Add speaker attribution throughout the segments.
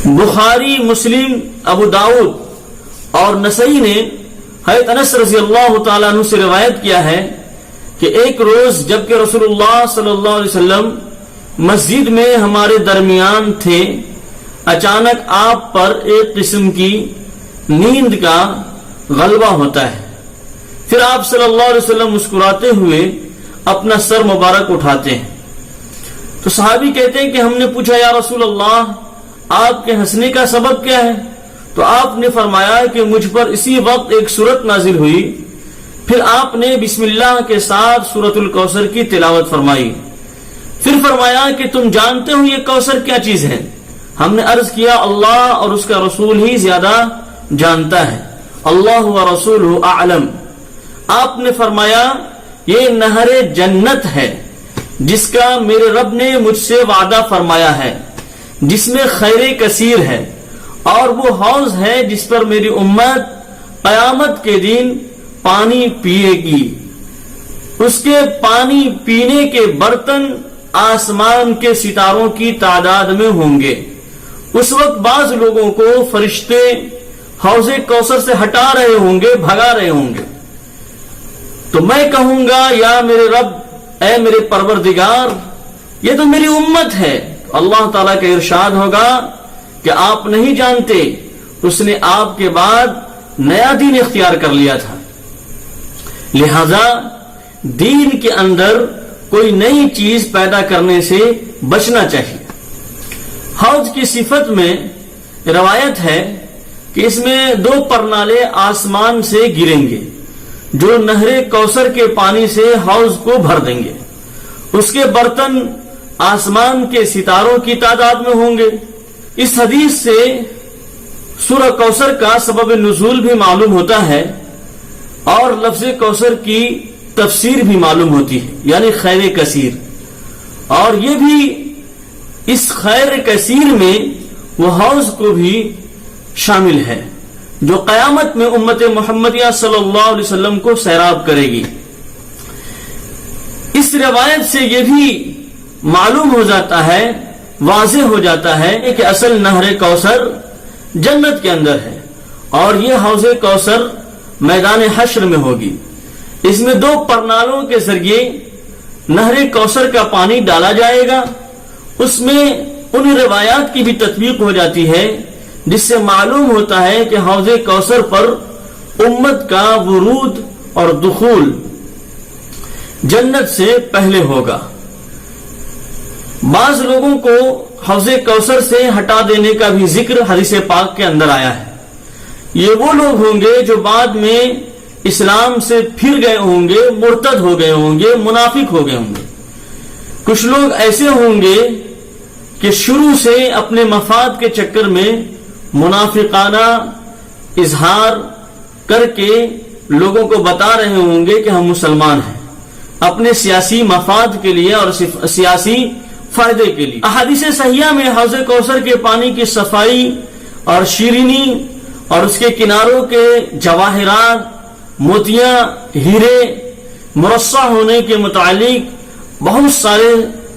Speaker 1: بخاری، مسلم، ابو داؤد اور نسائی نے حضرت انس رضی اللہ تعالیٰ عنہ سے روایت کیا ہے کہ ایک روز جبکہ رسول اللہ صلی اللہ علیہ وسلم مسجد میں ہمارے درمیان تھے، اچانک آپ پر ایک قسم کی نیند کا غلبہ ہوتا ہے، پھر آپ صلی اللہ علیہ وسلم مسکراتے ہوئے اپنا سر مبارک اٹھاتے ہیں۔ تو صحابی کہتے ہیں کہ ہم نے پوچھا یا رسول اللہ آپ کے ہنسنے کا سبب کیا ہے؟ تو آپ نے فرمایا کہ مجھ پر اسی وقت ایک سورت نازل ہوئی، پھر آپ نے بسم اللہ کے ساتھ سورۃ الکوثر کی تلاوت فرمائی، پھر فرمایا کہ تم جانتے ہو یہ کوثر کیا چیز ہے؟ ہم نے عرض کیا اللہ اور اس کا رسول ہی زیادہ جانتا ہے، اللہ و رسولہ اعلم۔ آپ نے فرمایا یہ نہر جنت ہے جس کا میرے رب نے مجھ سے وعدہ فرمایا ہے، جس میں خیر کثیر ہے، اور وہ حوض ہے جس پر میری امت قیامت کے دن پانی پیے گی، اس کے پانی پینے کے برتن آسمان کے ستاروں کی تعداد میں ہوں گے۔ اس وقت بعض لوگوں کو فرشتے حوض کوثر سے ہٹا رہے ہوں گے، بھگا رہے ہوں گے، تو میں کہوں گا یا میرے رب، اے میرے پروردگار، یہ تو میری امت ہے۔ اللہ تعالیٰ کا ارشاد ہوگا کہ آپ نہیں جانتے اس نے آپ کے بعد نیا دین اختیار کر لیا تھا، لہذا دین کے اندر کوئی نئی چیز پیدا کرنے سے بچنا چاہیے۔ حوض کی صفت میں روایت ہے کہ اس میں 2 پرنالے آسمان سے گریں گے جو نہر کوثر کے پانی سے حوض کو بھر دیں گے، اس کے برتن آسمان کے ستاروں کی تعداد میں ہوں گے۔ اس حدیث سے سورہ کوثر کا سبب نزول بھی معلوم ہوتا ہے اور لفظ کوثر کی تفسیر بھی معلوم ہوتی ہے، یعنی خیر کثیر، اور یہ بھی اس خیر کثیر میں وہ حوض کو بھی شامل ہے جو قیامت میں امت محمدیہ صلی اللہ علیہ وسلم کو سیراب کرے گی۔ اس روایت سے یہ بھی معلوم ہو جاتا ہے، واضح ہو جاتا ہے کہ اصل نہر کوثر جنت کے اندر ہے اور یہ حوض کوثر میدان حشر میں ہوگی۔ اس میں 2 پرنالوں کے ذریعے نہر کوثر کا پانی ڈالا جائے گا۔ اس میں ان روایات کی بھی تطبیق ہو جاتی ہے جس سے معلوم ہوتا ہے کہ حوض کوثر پر امت کا ورود اور دخول جنت سے پہلے ہوگا۔ بعض لوگوں کو حوض کوثر سے ہٹا دینے کا بھی ذکر حدیث پاک کے اندر آیا ہے۔ یہ وہ لوگ ہوں گے جو بعد میں اسلام سے پھر گئے ہوں گے، مرتد ہو گئے ہوں گے، منافق ہو گئے ہوں گے۔ کچھ لوگ ایسے ہوں گے کہ شروع سے اپنے مفاد کے چکر میں منافقانہ اظہار کر کے لوگوں کو بتا رہے ہوں گے کہ ہم مسلمان ہیں، اپنے سیاسی مفاد کے لیے اور سیاسی فائدے کے لیے۔ احادیث صحیحہ میں حوض کوثر کے پانی کی صفائی اور شیرینی اور اس کے کناروں کے جواہرات، موتیاں، ہیرے مرصع ہونے کے متعلق بہت سارے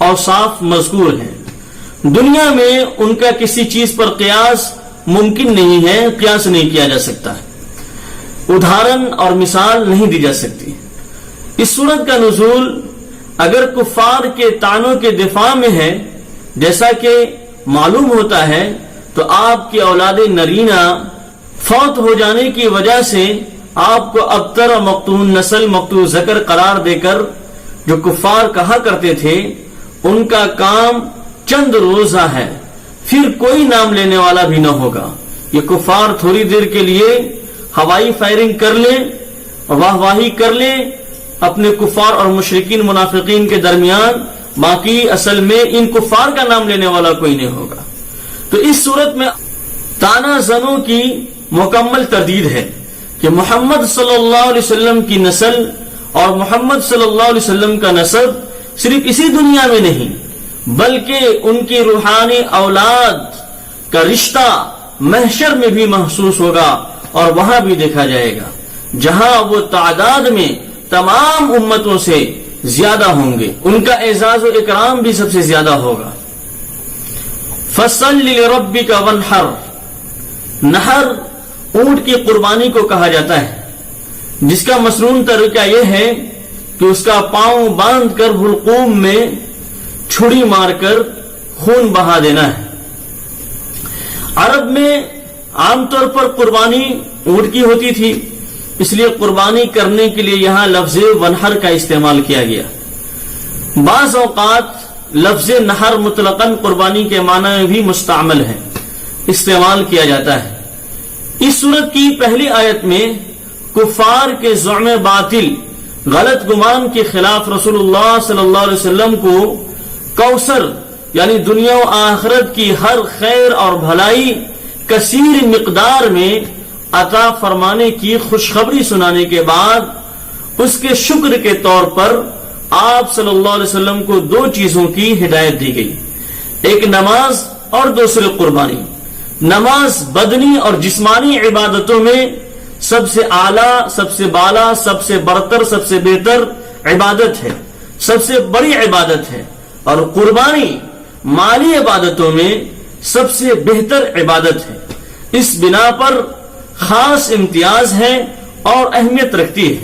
Speaker 1: اوصاف مذکور ہیں۔ دنیا میں ان کا کسی چیز پر قیاس ممکن نہیں ہے، قیاس نہیں کیا جا سکتا ہے، ادھارن اور مثال نہیں دی جا سکتی۔ اس سورت کا نزول اگر کفار کے طعنوں کے دفاع میں ہے جیسا کہ معلوم ہوتا ہے، تو آپ کی اولاد نرینہ فوت ہو جانے کی وجہ سے آپ کو ابتر و مقتون نسل، مقتول ذکر قرار دے کر جو کفار کہا کرتے تھے ان کا کام چند روزہ ہے، پھر کوئی نام لینے والا بھی نہ ہوگا۔ یہ کفار تھوڑی دیر کے لیے ہوائی فائرنگ کر لیں، واہ واہی کر لیں اپنے کفار اور مشرکین منافقین کے درمیان، باقی اصل میں ان کفار کا نام لینے والا کوئی نہیں ہوگا۔ تو اس صورت میں طعنہ زنوں کی مکمل تردید ہے کہ محمد صلی اللہ علیہ وسلم کی نسل اور محمد صلی اللہ علیہ وسلم کا نسب صرف اسی دنیا میں نہیں بلکہ ان کی روحانی اولاد کا رشتہ محشر میں بھی محسوس ہوگا اور وہاں بھی دیکھا جائے گا، جہاں وہ تعداد میں تمام امتوں سے زیادہ ہوں گے، ان کا اعزاز و اکرام بھی سب سے زیادہ ہوگا۔ فصل لربک وانحر، نحر اونٹ کی قربانی کو کہا جاتا ہے، جس کا مسنون طریقہ یہ ہے کہ اس کا پاؤں باندھ کر حلقوم میں چھری مار کر خون بہا دینا ہے۔ عرب میں عام طور پر قربانی اونٹ کی ہوتی تھی، اس لیے قربانی کرنے کے لیے یہاں لفظ ونحر کا استعمال کیا گیا۔ بعض اوقات لفظ نحر مطلقاً قربانی کے معنی میں بھی مستعمل ہے، استعمال کیا جاتا ہے۔ اس سورت کی پہلی آیت میں کفار کے زعم باطل، غلط گمان کے خلاف رسول اللہ صلی اللہ علیہ وسلم کو کوثر یعنی دنیا و آخرت کی ہر خیر اور بھلائی کثیر مقدار میں عطا فرمانے کی خوشخبری سنانے کے بعد اس کے شکر کے طور پر آپ صلی اللہ علیہ وسلم کو دو چیزوں کی ہدایت دی گئی، ایک نماز اور دوسری قربانی۔ نماز بدنی اور جسمانی عبادتوں میں سب سے اعلیٰ، سب سے بالا، سب سے برتر، سب سے بہتر عبادت ہے، سب سے بڑی عبادت ہے، اور قربانی مالی عبادتوں میں سب سے بہتر عبادت ہے۔ اس بنا پر خاص امتیاز ہے اور اہمیت رکھتی ہے۔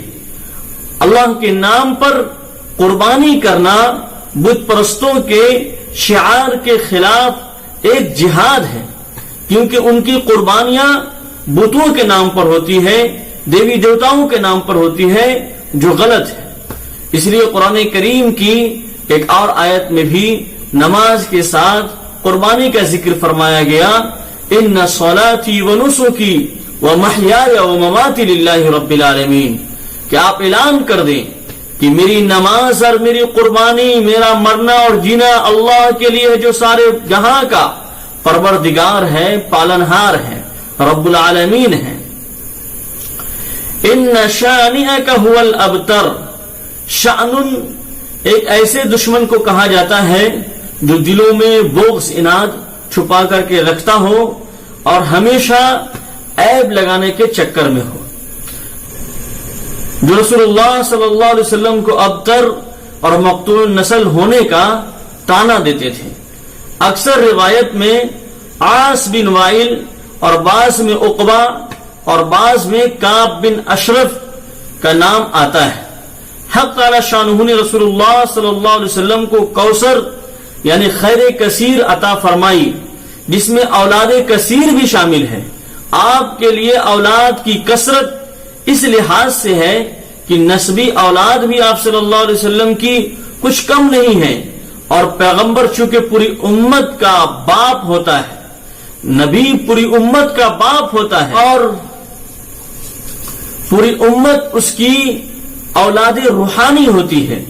Speaker 1: اللہ کے نام پر قربانی کرنا بت پرستوں کے شعار کے خلاف ایک جہاد ہے، کیونکہ ان کی قربانیاں بتوں کے نام پر ہوتی ہے، دیوی دیوتاؤں کے نام پر ہوتی ہے، جو غلط ہے۔ اس لیے قرآن کریم کی ایک اور آیت میں بھی نماز کے ساتھ قربانی کا ذکر فرمایا گیا، ان صلاتی و نسکی و محیای و مماتی للہ رب العالمین، کہ آپ اعلان کر دیں کہ میری نماز اور میری قربانی، میرا مرنا اور جینا اللہ کے لیے جو سارے جہاں کا پروردگار ہے، پالنہار ہے، رب العالمین ہے۔ ان شانئک هو الابتر، شأن ایک ایسے دشمن کو کہا جاتا ہے جو دلوں میں بغض اناد چھپا کر کے رکھتا ہو اور ہمیشہ عیب لگانے کے چکر میں ہو، جو رسول اللہ صلی اللہ علیہ وسلم کو ابتر اور مقتول نسل ہونے کا تانا دیتے تھے۔ اکثر روایت میں عاص بن وائل اور بعض میں عقبہ اور بعض میں کعب بن اشرف کا نام آتا ہے۔ حق تعالی شانہ نے رسول اللہ صلی اللہ علیہ وسلم کو کوثر یعنی خیر کثیر عطا فرمائی، جس میں اولاد کثیر بھی شامل ہے۔ آپ کے لیے اولاد کی کثرت اس لحاظ سے ہے کہ نسبی اولاد بھی آپ صلی اللہ علیہ وسلم کی کچھ کم نہیں ہے، اور پیغمبر چونکہ پوری امت کا باپ ہوتا ہے، نبی پوری امت کا باپ ہوتا ہے، اور پوری امت اس کی اولاد روحانی ہوتی ہے،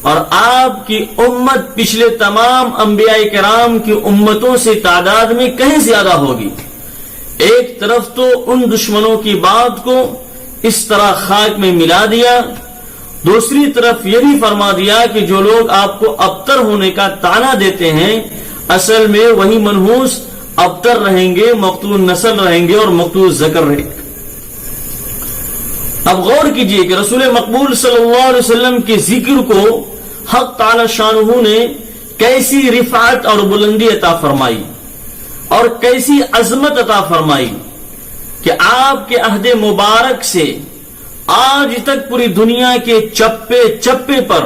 Speaker 1: اور آپ کی امت پچھلے تمام انبیاء کرام کی امتوں سے تعداد میں کہیں زیادہ ہوگی۔ ایک طرف تو ان دشمنوں کی بات کو اس طرح خاک میں ملا دیا، دوسری طرف یہ بھی فرما دیا کہ جو لوگ آپ کو ابتر ہونے کا طعنہ دیتے ہیں، اصل میں وہی منحوس ابتر رہیں گے، مقتول نسل رہیں گے اور مقتول ذکر رہیں گے۔ اب غور کیجئے کہ رسول مقبول صلی اللہ علیہ وسلم کے ذکر کو حق تعالی شانہ نے کیسی رفعت اور بلندی عطا فرمائی اور کیسی عظمت عطا فرمائی کہ آپ کے عہد مبارک سے آج تک پوری دنیا کے چپے چپے پر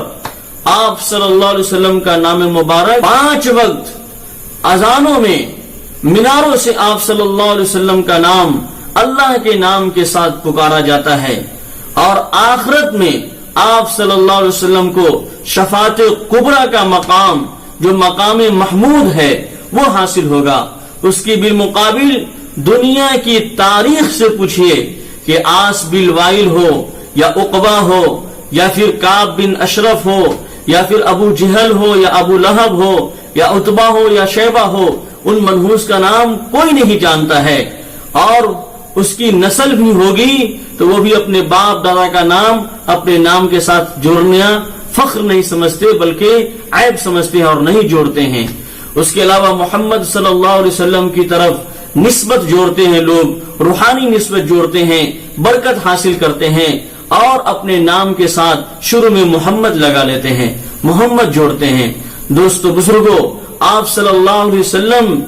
Speaker 1: آپ صلی اللہ علیہ وسلم کا نام مبارک 5 وقت اذانوں میں میناروں سے آپ صلی اللہ علیہ وسلم کا نام اللہ کے نام کے ساتھ پکارا جاتا ہے، اور آخرت میں آپ صلی اللہ علیہ وسلم کو شفاعت کبریٰ کا مقام جو مقام محمود ہے وہ حاصل ہوگا۔ اس کی بالمقابل دنیا کی تاریخ سے پوچھئے کہ عاص بن وائل ہو یا عقبہ ہو یا پھر کعب بن اشرف ہو یا پھر ابو جہل ہو یا ابو لہب ہو یا عتبہ ہو یا شیبہ ہو، ان منحوس کا نام کوئی نہیں جانتا ہے، اور اس کی نسل بھی ہوگی تو وہ بھی اپنے باپ دادا کا نام اپنے نام کے ساتھ جوڑنا فخر نہیں سمجھتے بلکہ عیب سمجھتے ہیں اور نہیں جوڑتے ہیں۔ اس کے علاوہ محمد صلی اللہ علیہ وسلم کی طرف نسبت جوڑتے ہیں، لوگ روحانی نسبت جوڑتے ہیں، برکت حاصل کرتے ہیں، اور اپنے نام کے ساتھ شروع میں محمد لگا لیتے ہیں، محمد جوڑتے ہیں۔ دوستو بزرگوں، آپ صلی اللہ علیہ وسلم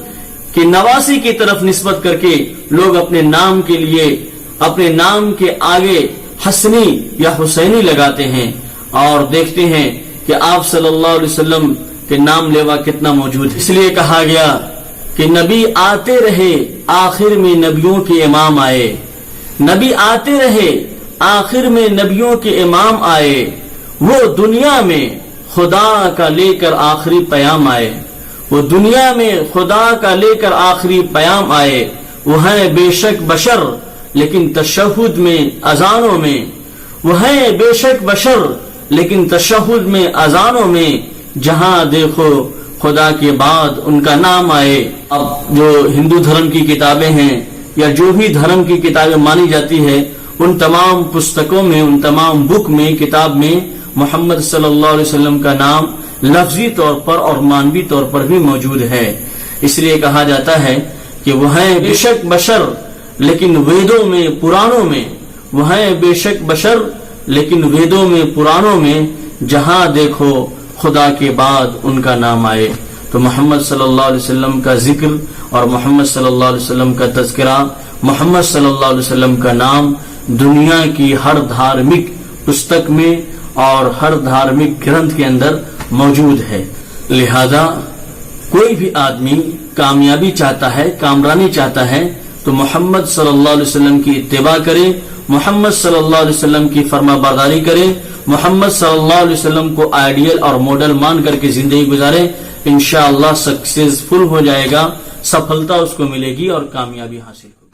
Speaker 1: کی نواسی کی طرف نسبت کر کے لوگ اپنے نام کے لیے اپنے نام کے آگے حسنی یا حسینی لگاتے ہیں اور دیکھتے ہیں کہ آپ صلی اللہ علیہ وسلم کے نام لیوا کتنا موجود ہے۔ اس لیے کہا گیا کہ نبی آتے رہے آخر میں نبیوں کے امام آئے، نبی آتے رہے آخر میں نبیوں کے امام آئے، وہ دنیا میں خدا کا لے کر آخری پیام آئے، وہ دنیا میں خدا کا لے کر آخری پیام آئے، وہ ہیں بے شک بشر لیکن تشہد میں اذانوں میں، وہ ہیں بے شک بشر لیکن تشہد میں اذانوں میں، جہاں دیکھو خدا کے بعد ان کا نام آئے۔ اب جو ہندو دھرم کی کتابیں ہیں یا جو بھی دھرم کی کتابیں مانی جاتی ہے، ان تمام پستکوں میں، ان تمام بک میں، کتاب میں محمد صلی اللہ علیہ وسلم کا نام لفظی طور پر اور مانوی طور پر بھی موجود ہے۔ اس لیے کہا جاتا ہے کہ وہ ہیں بے شک بشر لیکن ویدوں میں پرانوں میں، وہ ہیں بے شک بشر لیکن ویدوں میں پرانوں میں، جہاں دیکھو خدا کے بعد ان کا نام آئے۔ تو محمد صلی اللہ علیہ وسلم کا ذکر اور محمد صلی اللہ علیہ وسلم کا تذکرہ، محمد صلی اللہ علیہ وسلم کا نام دنیا کی ہر دھارمک پستک میں اور ہر دھارمک گرنتھ کے اندر موجود ہے۔ لہذا کوئی بھی آدمی کامیابی چاہتا ہے، کامرانی چاہتا ہے تو محمد صلی اللہ علیہ وسلم کی اتباع کرے، محمد صلی اللہ علیہ وسلم کی فرما برداری کرے، محمد صلی اللہ علیہ وسلم کو آئیڈیل اور ماڈل مان کر کے زندگی گزارے، انشاءاللہ سکسیسفل ہو جائے گا، سفلتا اس کو ملے گی اور کامیابی حاصل ہوگی۔